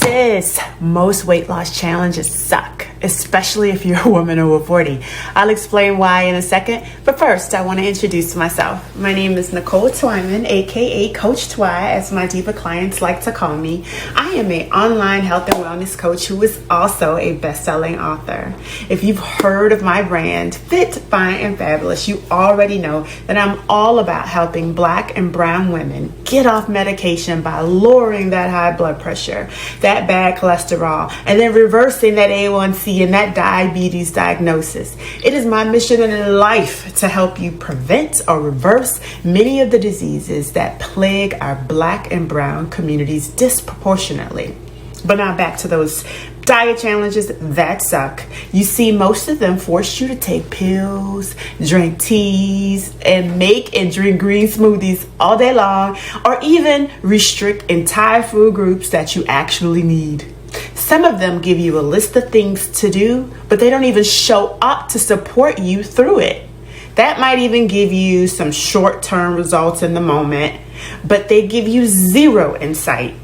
Sis, most weight loss challenges suck, especially if you're a woman over 40. I'll explain why in a second, but first I want to introduce myself. My name is Nicole Twyman, aka Coach Twy, as my diva clients like to call me. I am an online health and wellness coach who is also a best-selling author. If you've heard of my brand, Fit, Fyne and Fabulous, you already know that I'm all about helping Black and brown women get off medication by lowering that high blood pressure, that bad cholesterol, and then reversing that A1C and that diabetes diagnosis. It is my mission in life to help you prevent or reverse many of the diseases that plague our Black and brown communities disproportionately. But now back to those diet challenges that suck. You see, most of them force you to take pills, drink teas, and make and drink green smoothies all day long, or even restrict entire food groups that you actually need. Some of them give you a list of things to do, but they don't even show up to support you through it. That might even give you some short-term results in the moment, but they give you zero insight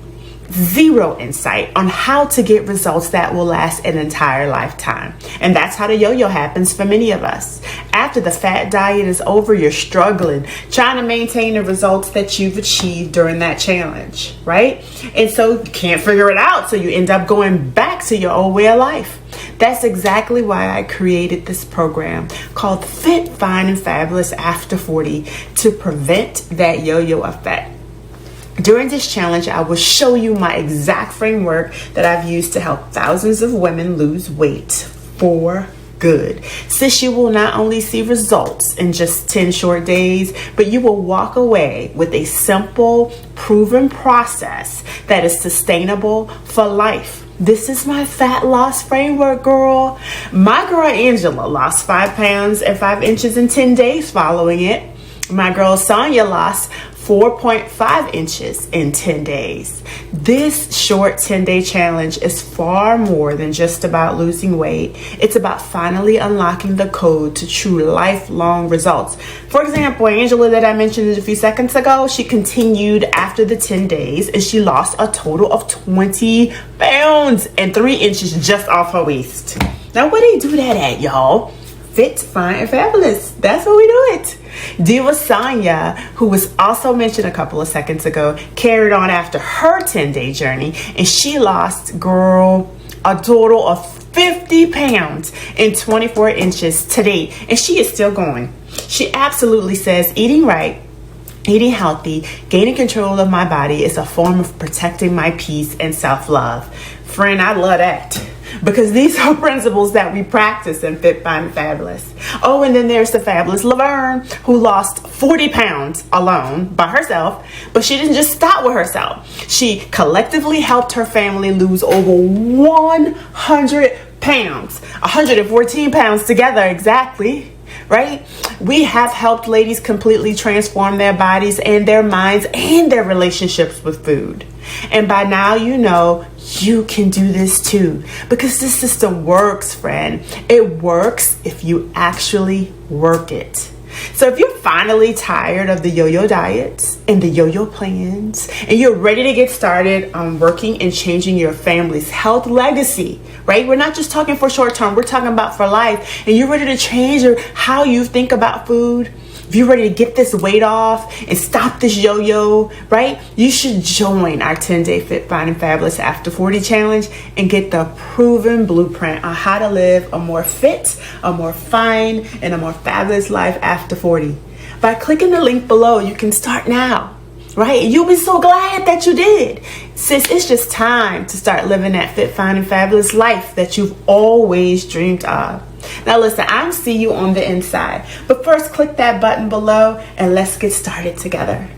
on how to get results that will last an entire lifetime. And that's how the yo-yo happens for many of us. After the fat diet is over, you're struggling, trying to maintain the results that you've achieved during that challenge, right? And so you can't figure it out, so you end up going back to your old way of life. That's exactly why I created this program called Fit, Fyne and Fabulous After 40 to prevent that yo-yo effect. During this challenge, I will show you my exact framework that I've used to help thousands of women lose weight for good. Sis, you will not only see results in just 10 short days, but you will walk away with a simple, proven process that is sustainable for life. This is my fat loss framework, girl. My girl Angela lost 5 pounds and 5 inches in 10 days following it. My girl Sonia lost 4.5 inches in 10 days. This short 10-day challenge is far more than just about losing weight. It's about finally unlocking the code to true lifelong results. For example, Angela that I mentioned a few seconds ago, she continued after the 10 days and she lost a total of 20 pounds and 3 inches just off her waist. Now, where do you do that at, y'all? Fit, Fyne, and Fabulous. That's where we do it. Diva Sonia, who was also mentioned a couple of seconds ago, carried on after her 10-day journey, and she lost, girl, a total of 50 pounds and 24 inches to date, and she is still going. She absolutely says eating right, eating healthy, gaining control of my body is a form of protecting my peace and self-love. Friend, I love that. Because these are principles that we practice in Fit, Fyne, and Fabulous. Oh, and then there's the fabulous Laverne, who lost 40 pounds alone by herself, but she didn't just stop with herself. She collectively helped her family lose over 100 pounds, 114 pounds together exactly. Right? We have helped ladies completely transform their bodies and their minds and their relationships with food. And by now, you know, you can do this too, because this system works, friend. It works if you actually work it. So if you're finally tired of the yo-yo diets and the yo-yo plans, and you're ready to get started on working and changing your family's health legacy, right? We're not just talking for short term, we're talking about for life, and you're ready to change how you think about food, if you're ready to get this weight off and stop this yo-yo, right? You should join our 10-day Fit, Fyne, and Fabulous After 40 challenge and get the proven blueprint on how to live a more fit, a more fine, and a more fabulous life after 40. By clicking the link below, you can start now, right? You'll be so glad that you did. Sis, it's just time to start living that Fit, Fyne, and Fabulous life that you've always dreamed of. Now listen, I'll see you on the inside. But first, click that button below and let's get started together.